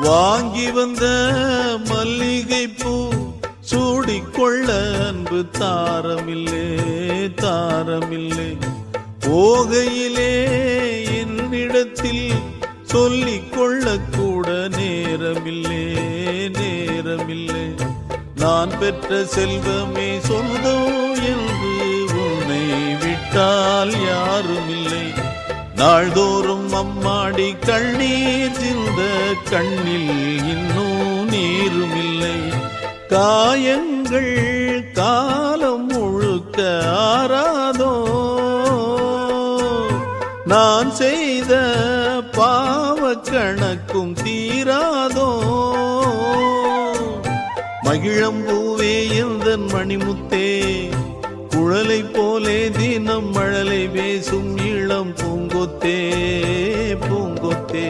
வாங்கி வந்த மல்லிகை பூ சூடிக்கொள்ள அன்பு தாரமில்லே தாரமில்லை. போகையிலே என்னிடத்தில் சொல்லிக் கொள்ள கூட நேரமில்லே நேரமில்லை. நான் பெற்ற செல்வமே சொந்தம் என்று உன்னை விட்டால் யாருமில்லை. நாள்தோறும் அம்மாடி கண்ணீர் சிந்த கண்ணில் இன்னும் நீருமில்லை. காயங்கள் காலம் முழுக்க ஆறாதோ, நான் செய்த பாவ கணக்கும் தீராதோ. மகிழம்பூவே எந்தன் மணிமுத்தே, குழலை போலே தினம் மழலை பேசும் இளம் பூங்கொத்தே பூங்கொத்தே.